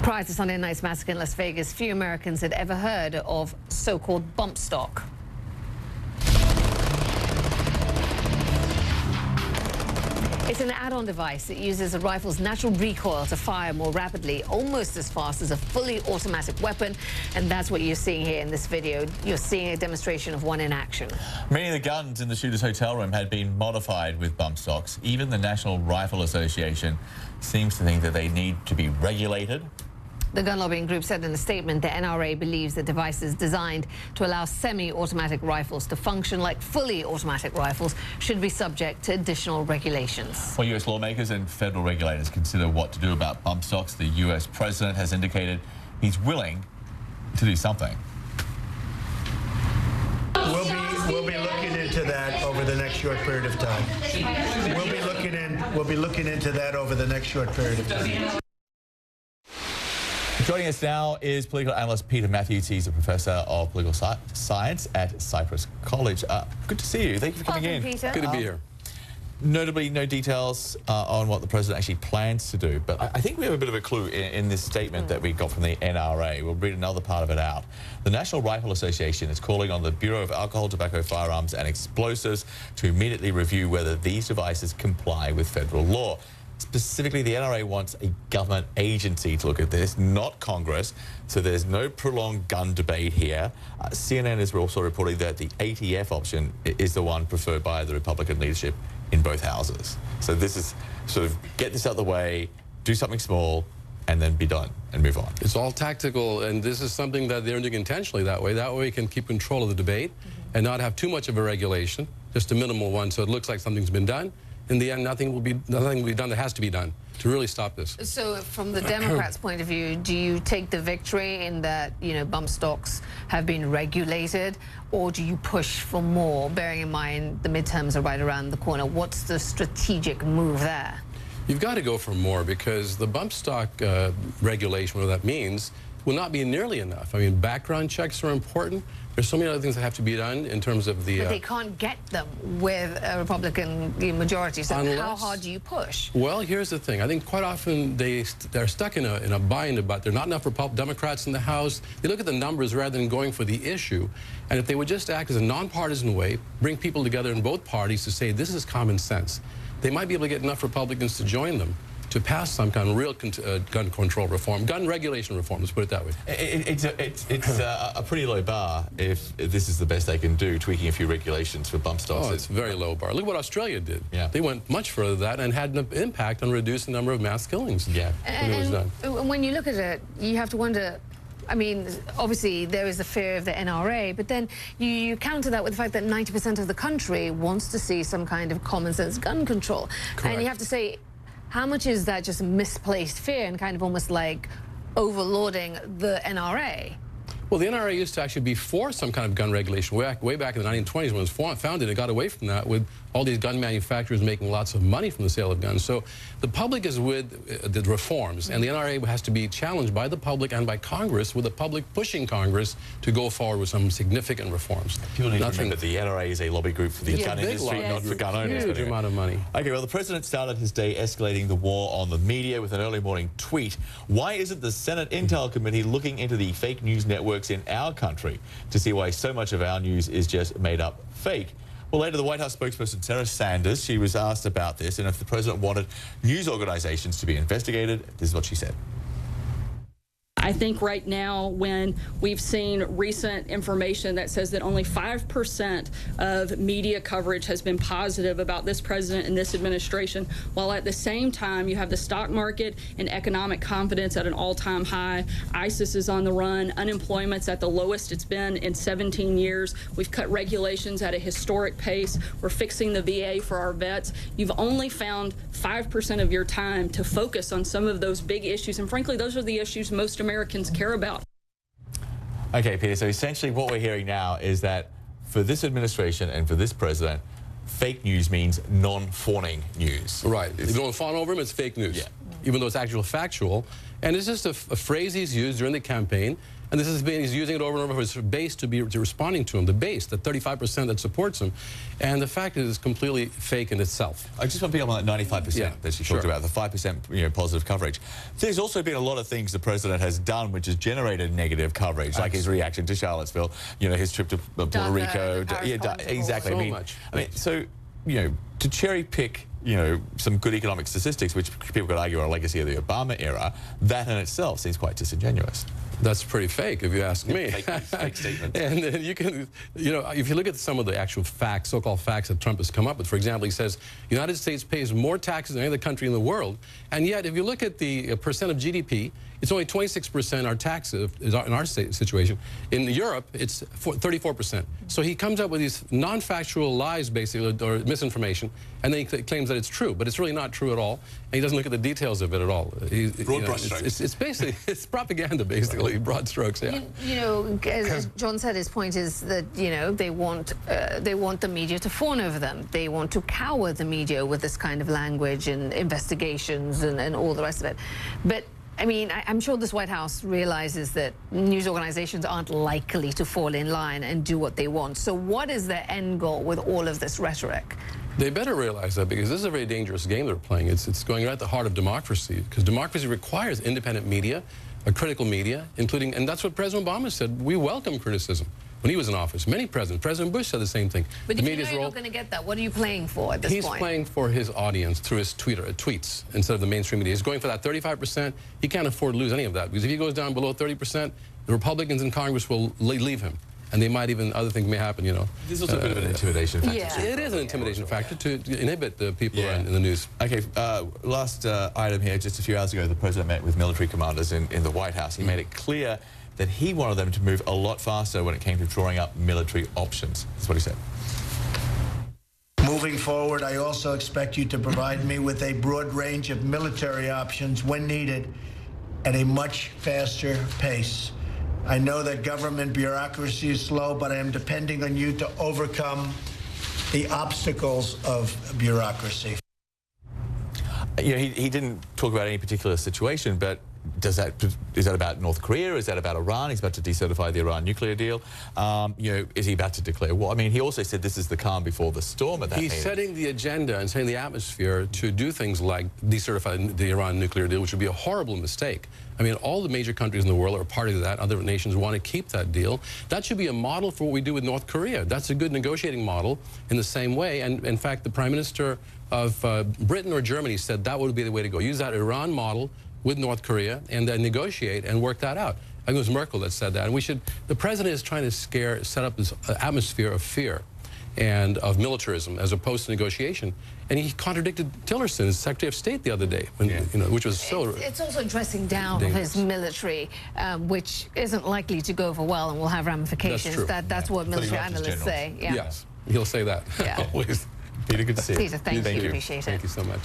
Prior to Sunday night's massacre in Las Vegas, few Americans had ever heard of so-called bump stock. It's an add-on device that uses a rifle's natural recoil to fire more rapidly, almost as fast as a fully automatic weapon. And that's what you're seeing here in this video. You're seeing a demonstration of one in action. Many of the guns in the shooter's hotel room had been modified with bump stocks. Even the National Rifle Association seems to think that they need to be regulated. The gun lobbying group said in a statement the NRA believes the device is designed to allow semi-automatic rifles to function like fully automatic rifles should be subject to additional regulations. Well, U.S. lawmakers and federal regulators consider what to do about bump stocks. The U.S. president has indicated he's willing to do something. We'll be looking into that over the next short period of time. We'll be looking into that over the next short period of time. Joining us now is political analyst Peter Mathews. He's a professor of political science at Cypress College. Good to see you. Thank you for coming in. Peter. Good to be here. Notably, no details on what the president actually plans to do, but I think we have a bit of a clue in this statement that we got from the NRA. We'll read another part of it out. The National Rifle Association is calling on the Bureau of Alcohol, Tobacco, Firearms and Explosives to immediately review whether these devices comply with federal law. Specifically, the NRA wants a government agency to look at this, not Congress, so there's no prolonged gun debate here. CNN is also reporting that the ATF option is the one preferred by the Republican leadership in both houses. So this is sort of get this out of the way, do something small, and then be done and move on. It's all tactical, and this is something that they're doing intentionally that way. That way we can keep control of the debate and not have too much of a regulation, just a minimal one, so it looks like something's been done. In the end, nothing will be done that has to be done to really stop this. So from the Democrats' point of view, do you take the victory in that, you know, bump stocks have been regulated, or do you push for more, bearing in mind the midterms are right around the corner? What's the strategic move there? You've got to go for more, because the bump stock regulation, whatever that means, will not be nearly enough. I mean, background checks are important. There's so many other things that have to be done in terms of the... But they can't get them with a Republican majority, so how hard do you push? Well, here's the thing. I think quite often they're stuck in a bind about there are not enough Democrats in the House. They look at the numbers rather than going for the issue. And if they would just act as a nonpartisan way, bring people together in both parties to say this is common sense, they might be able to get enough Republicans to join them to pass some kind of real gun control reform, gun regulation reform, let's put it that way. It's a pretty low bar if this is the best they can do, tweaking a few regulations for bump stocks. Oh, it's a very low bar. Look what Australia did. Yeah. They went much further than that and had an impact on reducing the number of mass killings. Yeah. When it was done. When you look at it, you have to wonder, I mean, obviously there is the fear of the NRA, but then you counter that with the fact that 90% of the country wants to see some kind of common sense gun control. Correct. And you have to say, how much is that just misplaced fear and kind of almost like overlording the NRA? Well, the NRA used to actually be for some kind of gun regulation way back in the 1920s when it was founded. It got away from that with all these gun manufacturers making lots of money from the sale of guns. So the public is with the reforms, and the NRA has to be challenged by the public and by Congress, with the public pushing Congress to go forward with some significant reforms. People need to remember the NRA is a lobby group for the gun industry, yes. not for gun owners. Huge amount of money. Okay, well, the president started his day escalating the war on the media with an early morning tweet. Why isn't the Senate Intel Committee looking into the fake news networks in our country to see why so much of our news is just made up fake? Well, later, the White House spokesperson, Sarah Sanders, she was asked about this and if the president wanted news organizations to be investigated. This is what she said. I think right now, when we've seen recent information that says that only 5% of media coverage has been positive about this president and this administration, while at the same time you have the stock market and economic confidence at an all-time high, ISIS is on the run, unemployment's at the lowest it's been in 17 years, we've cut regulations at a historic pace, we're fixing the VA for our vets. You've only found 5% of your time to focus on some of those big issues, and frankly, those are the issues most Americans care about. Okay, Peter, so essentially what we're hearing now is that for this administration and for this president, fake news means non-fawning news. Right. If you don't fawn over him, it's fake news. Yeah. Even though it's actual factual. And it's just a phrase he's used during the campaign. And this is he's using it over and over for his base to be responding to him, the base, the 35% that supports him. And the fact is it's completely fake in itself. I just want to pick up on that 95% that you talked about, the 5% positive coverage. There's also been a lot of things the president has done which has generated negative coverage, like his reaction to Charlottesville, his trip to Puerto Rico. Exactly. So to cherry pick some good economic statistics, which people could argue are a legacy of the Obama era, that in itself seems quite disingenuous. That's pretty fake, if you ask me. Fake statement. And then you can, if you look at some of the actual facts, so-called facts that Trump has come up with, for example, he says the United States pays more taxes than any other country in the world, and yet if you look at the percent of GDP, it's only 26% our taxes in our situation. In Europe, it's 34%. So he comes up with these non-factual lies, basically, or misinformation, and then he claims that it's true, but it's really not true at all, and he doesn't look at the details of it at all. Broad brushstrokes. It's basically, it's propaganda, basically, broad strokes, yeah. As John said, his point is that, they want the media to fawn over them. They want to cower the media with this kind of language and investigations and all the rest of it. But I mean, I'm sure this White House realizes that news organizations aren't likely to fall in line and do what they want. So what is their end goal with all of this rhetoric? They better realize that, because this is a very dangerous game they're playing. It's going right at the heart of democracy, because democracy requires independent media, a critical media, including, and that's what President Obama said, we welcome criticism. When he was in office, many presidents, President Bush said the same thing. But if you're not going to get that, what are you playing for at this point? He's playing for his audience through his tweets instead of the mainstream media. He's going for that 35%. He can't afford to lose any of that, because if he goes down below 30%, the Republicans in Congress will leave him. And they might even, other things may happen, There's also a bit of an intimidation factor. Yeah. It is an intimidation factor to inhibit the people in the news. Okay, last item here. Just a few hours ago, the president met with military commanders in the White House. He made it clear that he wanted them to move a lot faster when it came to drawing up military options. That's what he said. Moving forward, I also expect you to provide me with a broad range of military options when needed at a much faster pace. I know that government bureaucracy is slow, but I am depending on you to overcome the obstacles of bureaucracy. He didn't talk about any particular situation, but is that about North Korea? Is that about Iran? He's about to decertify the Iran nuclear deal. Is he about to declare war? I mean, he also said this is the calm before the storm at that meeting. He's setting the agenda and setting the atmosphere to do things like decertify the Iran nuclear deal, which would be a horrible mistake. I mean, all the major countries in the world are party to that. Other nations want to keep that deal. That should be a model for what we do with North Korea. That's a good negotiating model in the same way. And in fact, the Prime Minister of Britain or Germany said that would be the way to go. Use that Iran model with North Korea and then negotiate and work that out. I think it was Merkel that said that. And the president is trying to set up this atmosphere of fear and of militarism as opposed to negotiation. And he contradicted Tillerson, his Secretary of State, the other day, when, which was so... It's also dressing down dangerous. His military, which isn't likely to go over well and will have ramifications. That's true. That's what military analysts say. Yeah. Yes, he'll say that. Yeah. Always. Peter, good to see you. Peter, thank you. Thank you. Appreciate it. Thank you so much.